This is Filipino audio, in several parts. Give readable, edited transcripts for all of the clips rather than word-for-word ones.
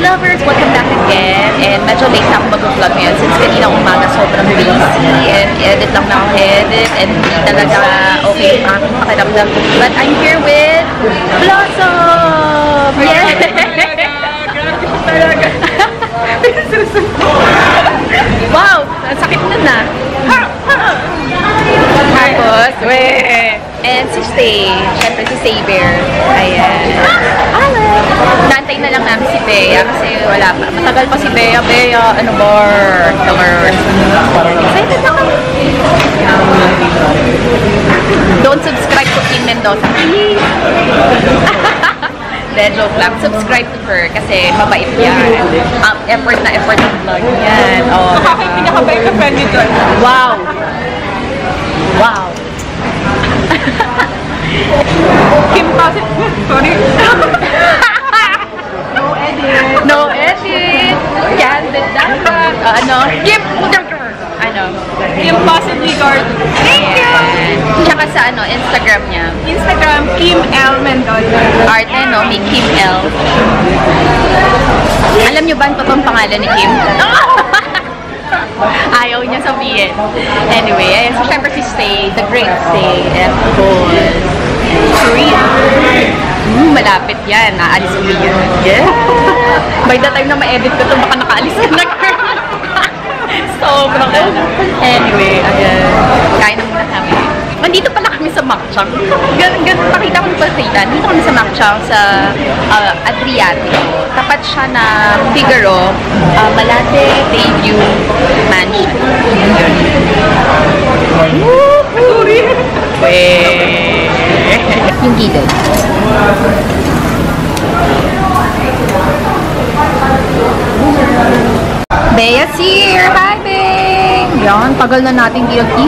Lovers! Welcome back again. And medyo late na ako mag-vlog ngayon since kanina umaga sobrang busy and edit lang na ako edit and hindi talaga okay yung aking pakiramdam. But I'm here with Blossom! Yes! Talaga. Wow! Ang sakit na na. Tapos, and si Stay. Siyempre si Saber. Ayan. Nantay na lang namin si Bea kasi wala pa. Matagal pa si Bea. Bea, ano ba? Killer. Excited na kami. Don't subscribe to Kim Mendoza. Then, joke lang. Subscribe to her kasi mabait yan. Effort na effort ng vlog yan. Oh, Pinakabait na friend nito. wow! Wow! Kim kasi, sorry. No edit. No edit. Candid dapat. Ano? Kim, ano? Kim possibly guard. Thank you! Tsaka sa ano, Instagram niya. Instagram, Kim L. Mendoza. Arte, no? May Kim L. Alam niyo ba ang totoong pangalan ni Kim? Ayaw niya sabihin. Anyway, ayun. So, syempre si Stay, the great Stay, and of course, Korea. Malapit yan. Naalis ko yun. Yeah. By the time na ma-edit ko ito, baka nakaalis ka na, girl. Sobrang ano. Anyway, ayan. Kain na muna kami. Nandito pala kami sa Makchang. Pakita ko pala kita. Dito kami sa Makchang sa Adriatico. Tapat siya na Figaro, Malate Bayview Mansion. Sorry! Yung gilid. Bea's here! Hi, Bea! Yan, tagal na natin kita.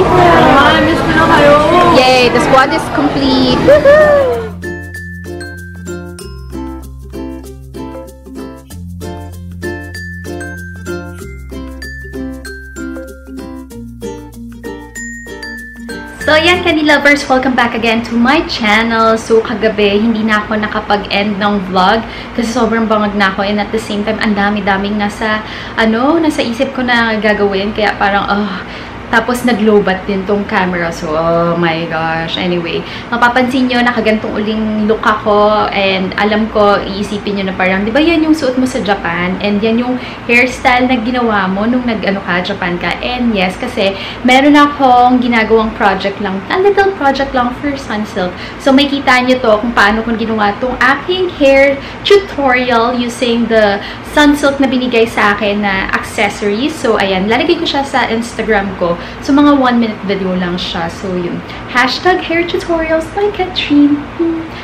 Miss ko na kayo. Yay! The squad is complete! Woohoo! So, ayan, Candy Lovers, welcome back again to my channel. So, kagabi, hindi na ako nakapag-end ng vlog kasi sobrang bangag na ako and at the same time, ang dami-daming nasa isip ko na gagawin. Kaya parang, tapos nag-lowbat din tong camera. So, oh my gosh. Anyway, mapapansin nyo, nakagantong uling look ako. And alam ko, iisipin nyo na parang, di ba yan yung suot mo sa Japan? And yan yung hairstyle na ginawa mo nung Japan ka. And yes, kasi meron akong ginagawang project lang. A little project lang for Sunsilk. So, may kita nyo to kung paano kong ginawa tong aking hair tutorial using the Sunsilk na binigay sa akin na accessories. So, ayan. Lalagay ko siya sa Instagram ko. So, mga 1-minute video lang siya. So, yun. Hashtag hair tutorials by Katrine.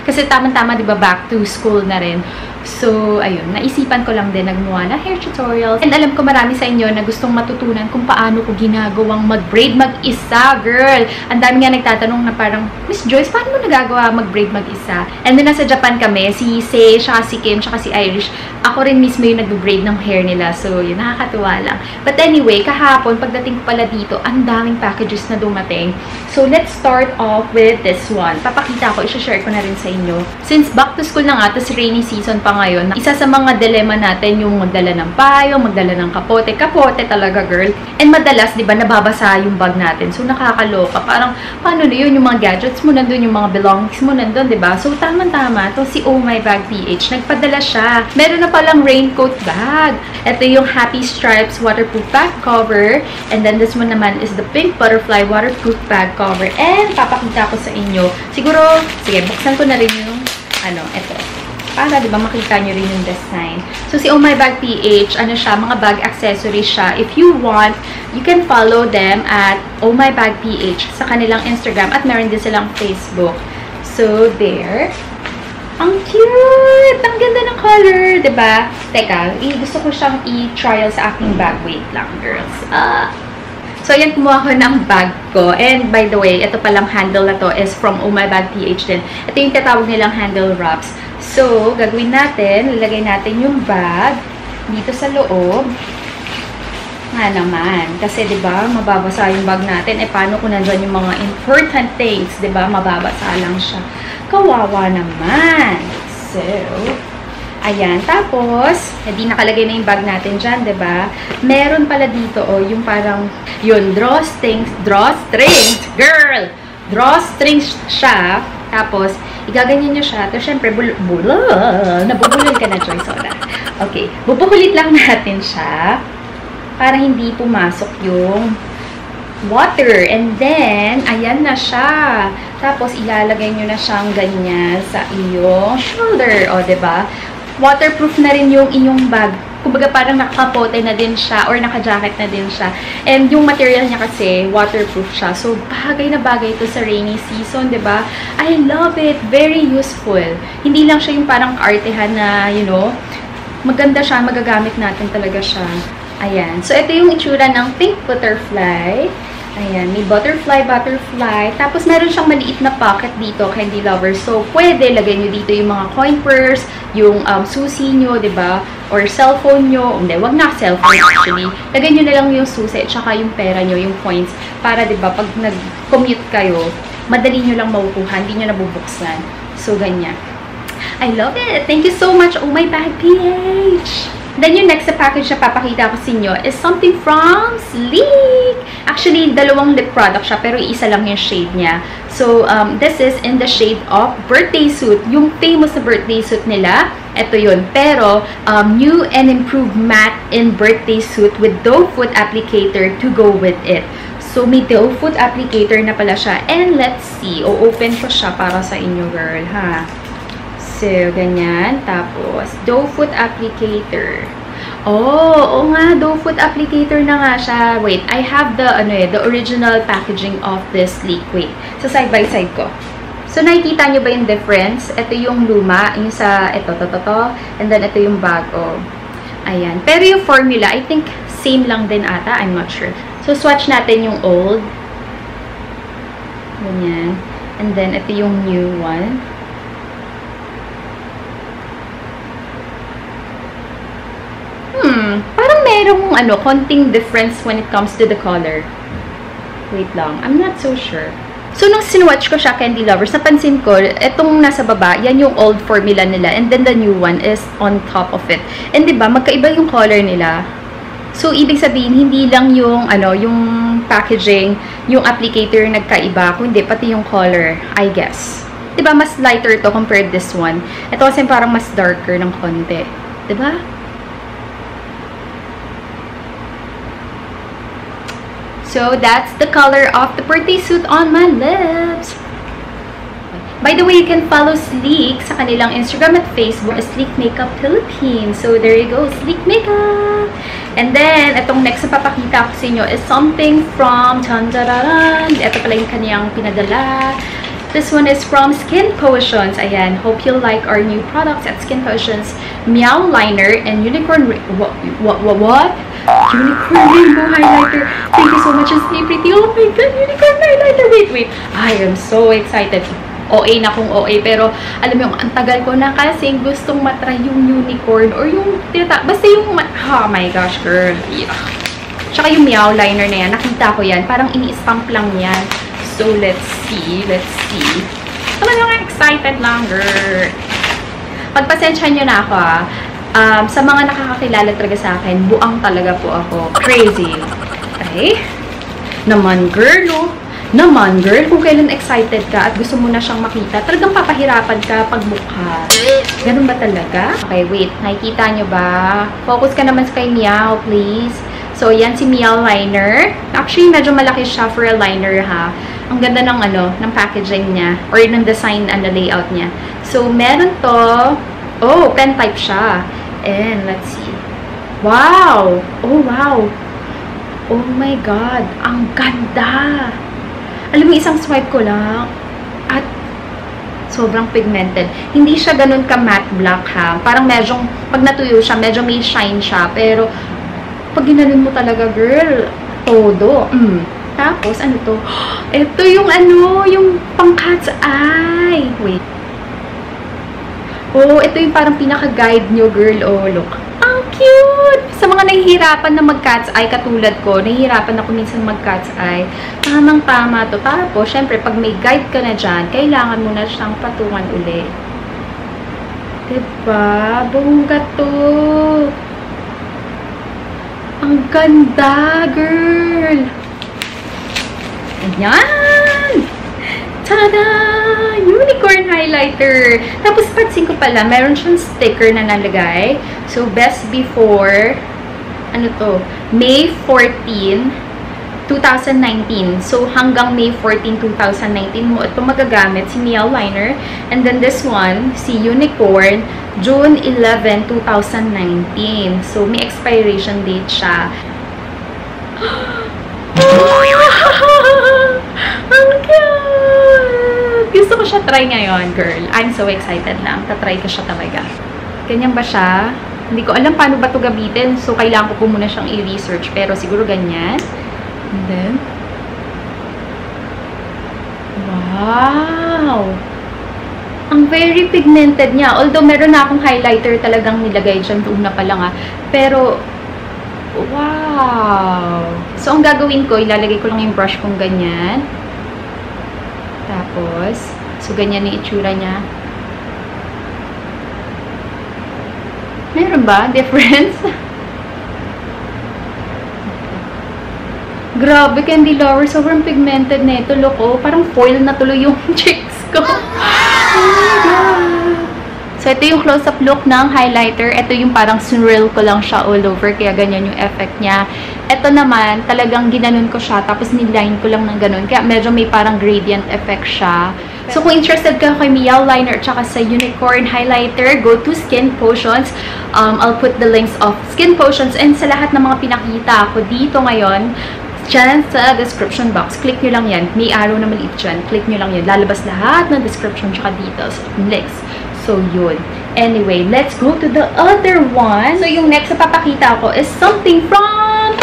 Kasi tama-tama, diba, back to school na rin. So, ayun. Naisipan ko lang din nagmuha na hair tutorials. And alam ko marami sa inyo na gustong matutunan kung paano ko ginagawang mag-braid mag-isa, girl. Ang dami nga nagtatanong na parang, Miss Joyce, paano mo nagagawa mag-braid mag-isa? And then, nasa Japan kami, si Sei, si Kim, si Irish. Ako rin mismo yung nag-braid ng hair nila. So, yun, nakakatuwa lang. But anyway, kahapon, pagdating ko pala dito, ang daming packages na dumating. So, let's start off with this one. Papakita ko, i-share ko na rin sa inyo. Since back to school na nga, tas rainy season pa ngayon, isa sa mga dilemma natin yung magdala ng payong, magdala ng kapote. Kapote talaga, girl. And madalas, di ba, nababasa yung bag natin. So, nakakaloka. Parang, paano na yun? Yung mga gadgets mo nandun, yung mga belongings mo nandun, di ba? So, tama-tama. Ito si Oh My Bag PH. Nagpadala siya. Meron na palang raincoat bag. Ito yung Happy Stripes waterproof bag cover. And then, this one naman is the Pink Butterfly waterproof bag cover. And, papakita ko sa inyo. Siguro, sige, buksan ko na rin yung, ito. Para, di ba, makita nyo rin yung design. So, si Oh My Bag PH, siya, mga bag accessories siya. If you want, you can follow them at Oh My Bag PH sa kanilang Instagram at meron din silang Facebook. So, there. Ang cute! Ang ganda ng color, di ba? Teka, gusto ko siyang i-trial sa aking bag. Wait lang, girls. So, ayan, kumuha ko ng bag ko. And, by the way, ito palang handle na to is from Oh My Bag PH din. Ito yung tatawag nilang handle wraps. So, gagawin natin, lalagay natin yung bag dito sa loob. Nga naman. Kasi, di ba, mababasa yung bag natin. Eh, paano kung nandyan yung mga important things, di ba, mababasa lang siya. Kawawa naman. So, Ayan. Tapos, hindi nakalagay na yung bag natin dyan, diba? Meron pala dito, oh, yung parang, yun, drawstrings, girl! Drawstrings siya. Tapos, igaganyan nyo siya. Tapos, syempre, nabubulol ka na, Joy Soda. Okay. Bubuhulit lang natin siya para hindi pumasok yung water. And then, ayan na siya. Tapos, ilalagay nyo na siyang ganyan sa iyong shoulder. O, diba? Waterproof na rin yung inyong bag. Kumbaga, parang nakapote na din siya or naka-jacket na din siya. And yung material niya kasi, waterproof siya. So, bagay na bagay ito sa rainy season, diba? I love it. Very useful. Hindi lang siya yung parang artehan na, you know, maganda siya. Magagamit natin talaga siya. Ayan. So, ito yung itsura ng pink butterfly. Ayan, may butterfly. Tapos, meron siyang maliit na pocket dito, candy lovers. So, pwede, lagay nyo dito yung mga coin purse, yung susi nyo, diba? Or cellphone nyo. Hindi, wag na cellphone actually. Lagay nyo na lang yung susi at saka yung pera nyo, yung coins. Para, diba, pag nag-commute kayo, madali nyo lang makukuha, hindi nyo nabubuksan. So, ganyan. I love it! Thank you so much, Oh My Bag PH! Then, yung next na package na papakita ko sa inyo is something from Sleek. Actually, dalawang lip product siya, pero isa lang yung shade niya. So, this is in the shade of Birthday Suit. Yung famous na birthday suit nila, ito yun. Pero, new and improved matte in Birthday Suit with doe foot applicator to go with it. So, may doe foot applicator na pala siya. And let's see. O-open ko siya para sa inyo, girl, ha? So, ganyan. Tapos, doe foot applicator. Oo nga, doe foot applicator na nga siya. Wait, I have the, the original packaging of this Sleek. Wait, sa side by side ko. So, nakikita nyo ba yung difference? Ito yung luma, yung sa, ito. And then, ito yung bago. Ayan. Pero yung formula, I think, same lang din ata. I'm not sure. So, swatch natin yung old. Ganyan. And then, ito yung new one. Parang merong konting difference when it comes to the color. Wait lang, I'm not so sure. So, nung sinwatch ko siya, Candy Lovers, napansin ko, etong nasa baba, yan yung old formula nila, and then the new one is on top of it. And diba, magkaiba yung color nila. So, ibig sabihin, hindi lang yung, yung packaging, yung applicator nagkaiba, kundi pati yung color, I guess. Diba, mas lighter to compared this one. Ito kasi parang mas darker ng konti. Diba? So, that's the color of the birthday suit on my lips. By the way, you can follow Sleek sa kanilang Instagram at Facebook as Sleek Makeup Philippines. So, there you go, Sleek Makeup. And then, itong next na papakita ko sa inyo is something from Tandaran. Ito pala yung kaniyang pinadala. This one is from Skin Potions. Ayan, hope you'll like our new products at Skin Potions. Meow Liner and Unicorn... What? Unicorn Rainbow Highlighter. Thank you so much, Stay Pretty. Oh my God, Unicorn Highlighter. Wait. I am so excited. OA na kung OA. Pero, alam mo, ang tagal ko na kasi gustong matry yung unicorn or yung... Basta yung... Oh my gosh, girl. Yeah. Tsaka yung Meow Liner na yan. Nakita ko yan. Parang ini-stamp lang yan. So, let's see. Talagang excited lang, girl. Pagpasensya nyo na ako, sa mga nakakakilala talaga sa akin, buang talaga po ako. Crazy. Okay? Naman, girl, no? Naman, girl, kung kailan excited ka at gusto mo na siyang makita, talagang papahirapan ka pagmukha. Ganun ba talaga? Okay, wait. Nakikita nyo ba? Focus ka naman sa kay Meow, please. So, yan si Meow Liner. Actually, medyo malaki siya for a liner, ha? Ang ganda ng, ng packaging niya or ng design and the layout niya. So, meron to. Oh, pen type siya. And, let's see. Wow! Oh, wow! Oh my God! Ang ganda! Alam mo, isang swipe ko lang. At, sobrang pigmented. Hindi siya ganun ka matte black, ha? Parang medyo, pag natuyo siya, medyo may shine siya. Pero, pag ginanon mo talaga, girl, todo. Tapos, ano to? Ito yung yung pang cat's eye. Wait. Oh, ito yung parang pinaka-guide nyo, girl. Oh, look. Ang cute! Sa mga nahihirapan na mag-cat's eye, katulad ko, nahihirapan ako minsan mag-cat's eye. Tamang-tama to. Tapos, syempre, pag may guide ka na dyan, kailangan mo na siyang patungan uli. Diba? Bongga to. Ang ganda, girl. Ayan! Tada! Unicorn highlighter. Tapos, pansin ko pala, meron siyang sticker na nalagay. So, best before, ano to? May 14, 2019. So, hanggang May 14, 2019 mo ito magagamit, si Nail Liner. And then, this one, si Unicorn, June 11, 2019. So, may expiration date siya. Ang cute! Gusto ko siya try ngayon, girl. I'm so excited lang. Tatry ko siya talaga. Ganyan ba siya? Hindi ko alam paano ba ito gamitin. So, kailangan ko po muna siyang i-research. Pero siguro ganyan. And then, wow! Ang very pigmented niya. Although, meron na akong highlighter talagang nilagay dyan. Una pa lang pero, wow! So, ang gagawin ko, ilalagay ko lang yung brush kong ganyan. Tapos, so, ganyan yung itsura niya. Meron ba? Difference? Grabe, candy lover. Sobrang pigmented na ito. Look, oh, parang foil na tuloy yung cheeks ko. Oh my God. So, ito yung close-up look ng highlighter. Ito yung parang swirl ko lang siya all over. Kaya ganyan yung effect niya. Ito naman, talagang ginanon ko siya. Tapos niline ko lang ng ganon. Kaya medyo may parang gradient effect siya. So, kung interested ka kay Nail Liner at saka sa Unicorn highlighter, go to Skin Potions. I'll put the links of Skin Potions and sa lahat ng mga pinakita ko dito ngayon, dyan sa description box. Click nyo lang yan. May arrow na maliit dyan. Click nyo lang yan. Lalabas lahat ng description tsaka details of links. So, yun. Anyway, let's go to the other one. So, yung next na papakita ko is something from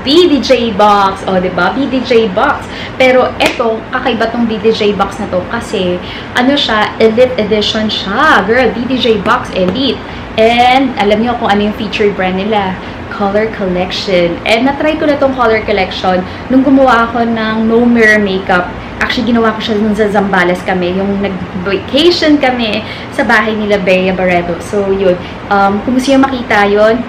BDJ Box. O, diba? BDJ Box. Pero, eto, kakaiba tong BDJ Box na to kasi, ano siya, Elite Edition siya. Girl, BDJ Box Elite. And, alam niyo kung ano yung featured brand nila. Color Collection. And na-try ko na tong Color Collection nung gumawa ako ng No Mirror Makeup. Actually, ginawa ko siya nung sa Zambales kami. Yung nag-vacation kami sa bahay nila Bea Barreto. So, yun. Kung gusto nyo makita yun,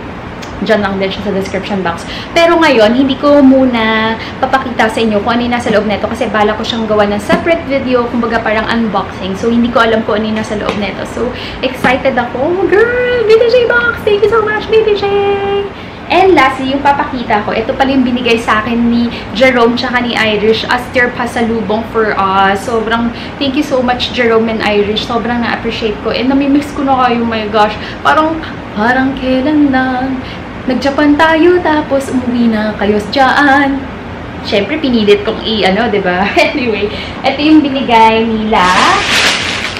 dyan lang din siya sa description box. Pero ngayon, hindi ko muna papakita sa inyo kung ano yung nasa loob nito kasi bala ko siyang gawa ng separate video, kumbaga parang unboxing. So, hindi ko alam kung ano yung nasa loob nito. So, excited ako. Oh, girl! BDJ Box! Thank you so much, BDJ! And lastly, yung papakita ko, ito pala yung binigay sa akin ni Jerome tsaka ni Irish as their pasalubong for us. Sobrang thank you so much, Jerome and Irish. Sobrang na-appreciate ko. And namimiss ko na kayo, oh my gosh. Parang kailan lang. Nag-Japan tayo, tapos umuwi na kayo dyan. Siyempre, pinilit kong i-ano, diba? Anyway, ito yung binigay nila.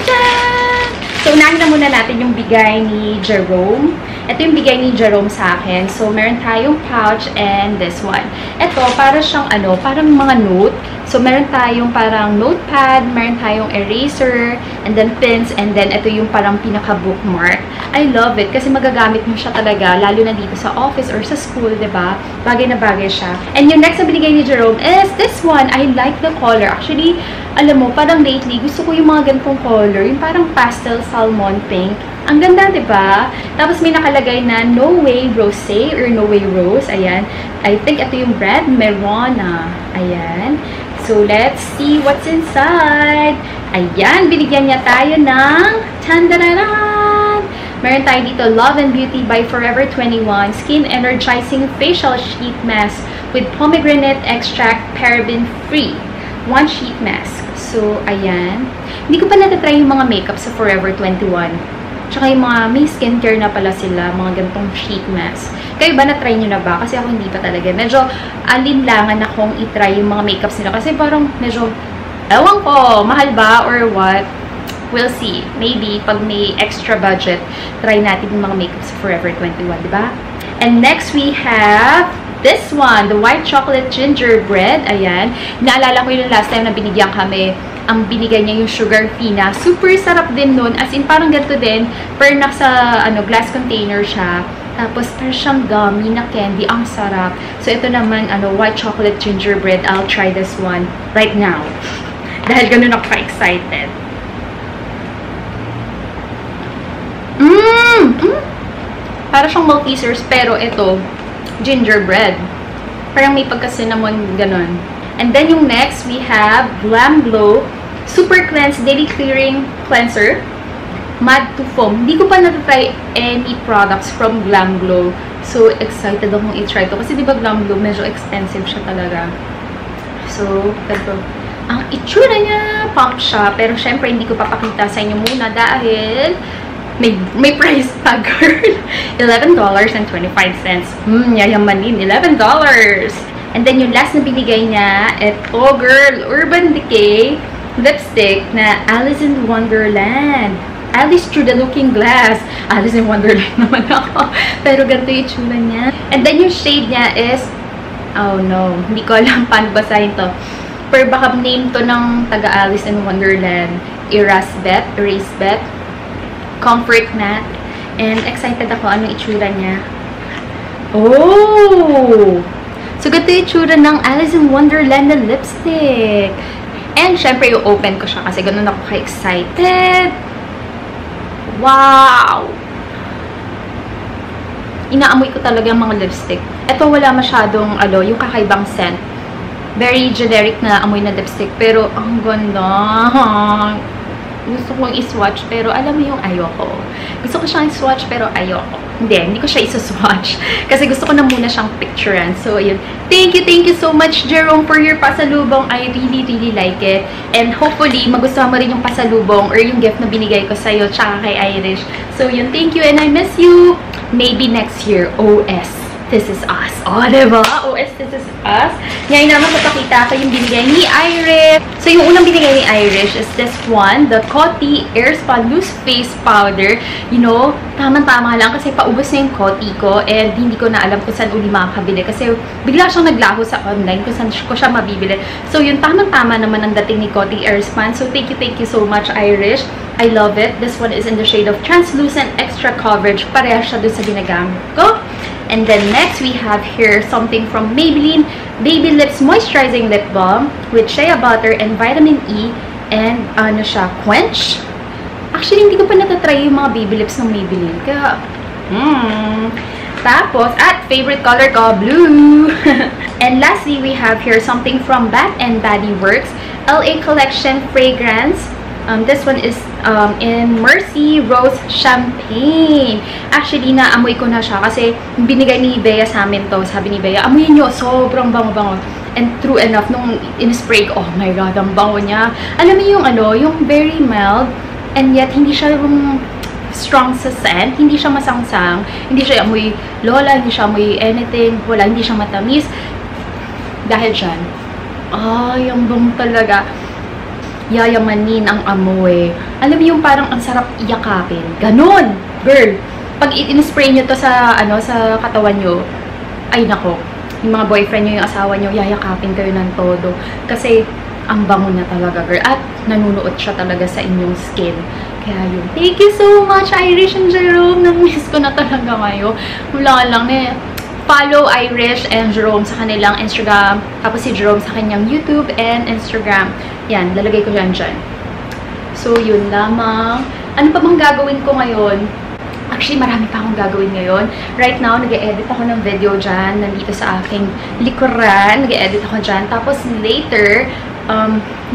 Tchaaan! So, unahin na muna natin yung bigay ni Jerome. Ito yung bigay ni Jerome sa akin. So, meron tayong pouch and this one. Ito, para siyang ano, parang mga note. So, meron tayong parang notepad, meron tayong eraser, and then pins, and then ito yung parang pinaka-bookmark. I love it kasi magagamit mo siya talaga, lalo na dito sa office or sa school, diba? Bagay na bagay siya. And yung next na binigay ni Jerome is this one. I like the color. Actually, alam mo, parang lately, gusto ko yung mga ganitong color. Yung parang pastel salmon pink. Ang ganda, diba? Tapos may nakalagay na No Way Rosé or No Way Rose. Ayan. I think ito yung brand, Merona. Ayan. So, let's see what's inside. Ayan, binigyan niya tayo ng tandararan! Meron tayo dito, Love and Beauty by Forever 21 Skin Energizing Facial Sheet Mask with Pomegranate Extract Paraben Free. One sheet mask. So, ayan. Hindi ko pa natatry yung mga makeup sa Forever 21. Tsaka yung mga may skincare na pala sila, mga ganitong sheet mask. Kayo ba na-try nyo na ba? Kasi ako hindi pa talaga. Medyo alinlangan akong i-try yung mga makeups nila. Kasi parang medyo, ewan ko, mahal ba or what? We'll see. Maybe pag may extra budget, try natin yung mga makeups sa Forever 21, diba? And next we have this one, the white chocolate gingerbread. Ayan. Naalala ko yung last time na binigyan kami. Ang binigay niya yung sugar fina. Super sarap din nun. As in, parang ganito din. Pero nasa glass container siya. Tapos, parang siyang gummy na candy. Ang sarap. So, ito naman, white chocolate gingerbread. I'll try this one right now. Dahil ganun ako ka-excited. Para siyang Maltesers, pero ito, gingerbread. Parang may pagka-cinnamon, ganon. And then yung next, we have Glam Glow Super Cleanse Daily Clearing Cleanser. Mud to Foam. Hindi ko pa na-try any products from Glam Glow. So, excited akong i-try to. Kasi diba Glam Glow, medyo expensive siya talaga. So, ganito. Ang itsura niya, pump siya. Pero syempre, hindi ko papakita sa inyo muna dahil may price tag, girl. $11.25. Yayamanin. $11. And then, yung last na binigay niya, ito, girl, Urban Decay lipstick na Alice in Wonderland. Alice through the looking glass. Alice in Wonderland naman ako. Pero ganito yung itsura niya. And then yung shade niya is, oh no, hindi ko alam paano basahin to. Pero baka name to ng taga Alice in Wonderland. Erasbeth, Comfort Matte. And excited ako anong itsura niya. Oh! So ganito yung itsura ng Alice in Wonderland na lipstick. And syempre i-open ko siya kasi ganun ako ka-excited. Wow! Inaamoy ko talaga yung mga lipstick. Ito wala masyadong, yung kakaibang scent. Very generic na amoy na lipstick. Pero, ang ganda. Gusto kong i-swatch, pero alam mo yung ayoko. Gusto ko siyang i-swatch, pero ayoko. Hindi ko siya isa-swatch. Kasi gusto ko na muna siyang picturean. So, ayun. Thank you so much, Jerome, for your pasalubong. I really like it. And hopefully, magustuhan mo rin yung pasalubong or yung gift na binigay ko sa'yo tsaka kay Irish. So, yun. Thank you and I miss you. Maybe next year, OS. This is us. Oh, diba? OS, this is us. Ngayon naman papakita ko yung binigay ni Irish. So, yung unang binigay ni Irish is this one, the Coty Air Spa Loose Face Powder. You know, tamang-tama lang kasi paubos na yung Coty ko and hindi ko na alam kung saan uli makakabili kasi bigla siyang naglaho sa online kung saan ko siya mabibili. So, yung tamang-tama naman ang dating ni Coty Air Spa. So, thank you so much, Irish. I love it. This one is in the shade of Translucent Extra Coverage. Pareha siya dun sa ginagamit ko. And then next, we have here something from Maybelline Baby Lips Moisturizing Lip Balm with shea butter and vitamin E and ano siya, quench. Actually, hindi ko pa natatry yung mga baby lips ng Maybelline. Kaya, Tapos, at favorite color ko, blue. And lastly, we have here something from Bath and Body Works LA Collection Fragrance. This one is in Mercy Rose Champagne. Actually, naamoy ko na siya kasi binigay ni Bea sa amin to. Sabi ni Bea, amoyin nyo, sobrang bango-bango. And true enough, nung in-spray ko, oh my god, ang bango niya. Alam mo yung yung very mild, and yet hindi siya yung strong sa scent, hindi siya masangsang, hindi siya amoy lola, hindi siya amoy anything, wala, hindi siya matamis. Dahil dyan, ay, ang bango talaga. Yayamanin ang amoy. Alam mo yung parang ang sarap iyakapin. Ganon! Girl! Pag in-spray nyo to sa, sa katawan nyo, ay nako, yung mga boyfriend nyo, yung asawa nyo, yayakapin kayo ng todo. Kasi, ang bango na talaga, girl. At, nanunuot siya talaga sa inyong skin. Kaya yun. Thank you so much, Irish and Jerome. Namiss ko na talaga ngayon. Wala lang na follow Irish and Jerome sa kanilang Instagram. Tapos si Jerome sa kanyang YouTube and Instagram. Yan, lalagay ko dyan. So, yun lamang. Ano pa bang gagawin ko ngayon? Actually, marami pa akong gagawin ngayon. Right now, nag-e-edit ako ng video dyan. Nandito sa aking likuran. Nag-e-edit ako dyan. Tapos later,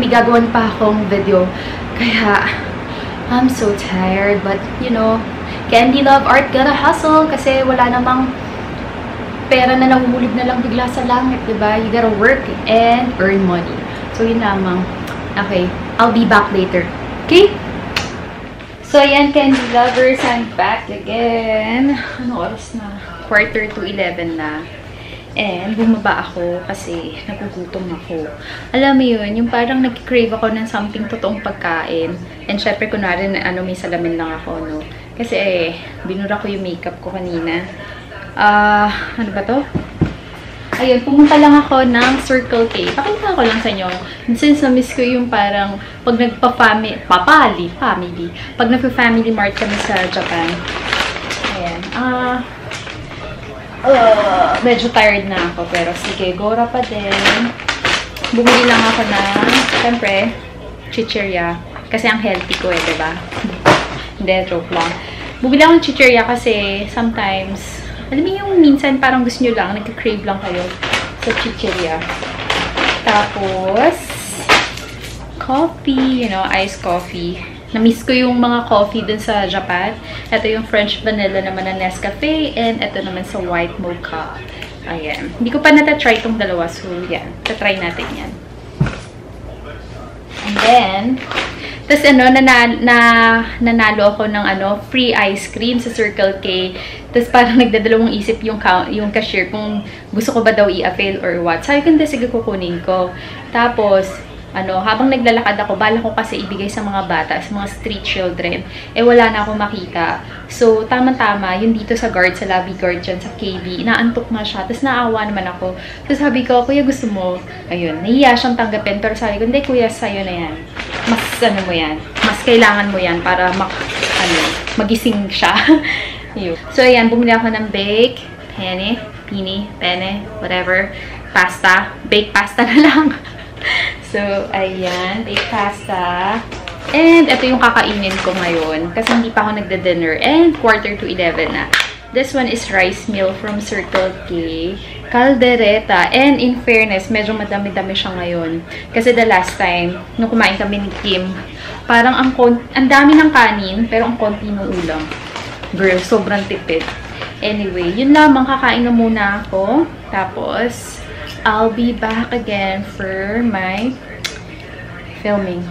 may gagawin pa akong video. Kaya, I'm so tired. But, you know, Candy Love Art gotta hustle. Kasi wala namang pera na nahuhulog na lang bigla sa langit, diba? You gotta work and earn money. So, yun lamang. Okay, I'll be back later. Okay? So, ayan, Candy Lovers, I'm back again. Ano oras na? 11:45 na. And, bumaba ako kasi nagugutom ako. Alam mo yun, yung parang nag-crave ako ng something totoong pagkain. And, syempre, kunwari, may salamin lang ako, no? Kasi, binura ko yung makeup ko kanina. Ano ba to? Ayun, pumunta lang ako ng Circle K. Pakita ko lang sa inyo. Since na-miss ko yung parang pag family. Pag nagpa-family mart kami sa Japan. Ayan. Medyo tired na ako. Pero sige, gora pa din. Bumili lang ako ng, syempre, chichirya. Kasi ang healthy ko diba? Hindi, joke lang. Bumili ako ng chichirya kasi sometimes, alam mo yung minsan parang gusto nyo lang, nagka-crave lang kayo sa chichirya. Tapos, coffee, you know, iced coffee. Na-miss ko yung mga coffee dun sa Japan. Ito yung French vanilla naman na Nescafe, and ito naman sa white mocha. Ayan. Hindi ko pa nata-try itong dalawa, so yan. Tatry natin yan. And then, tapos ano, nanalo ako ng free ice cream sa Circle K. Tapos parang nagdadalawang isip yung cashier kung gusto ko ba daw i-avail or what. Sabi ko, hindi, sige kukunin ko. Tapos, habang naglalakad ako, bala ko kasi ibigay sa mga bata, sa mga street children. Eh, wala na ako makita. So, tama-tama, yun dito sa guard, sa lobby guard dyan, sa KB, inaantok na siya. Tapos, naawa naman ako. So, sabi ko, kuya, gusto mo? Ayun, nahiya siyang tanggapin. Pero sabi ko, hindi, kuya, sa'yo na yan. Mas, mo yan. Mas kailangan mo yan para magising siya. So, ayan, bumili ako ng bake, penne, whatever, pasta. Bake pasta na lang. So, ayan, baked pasta. And, ito yung kakainin ko ngayon. Kasi hindi pa ako nagda-dinner. And, 11:45 na. This one is rice meal from Circle K. Caldereta. And, in fairness, medyo madami-dami siya ngayon. Kasi the last time, nung kumain kami ni Kim, parang ang dami ng kanin, pero ang konti ng ulam. Girl, sobrang tipid. Anyway, yun lamang. Kakain na muna ako. Tapos, I'll be back again for my filming.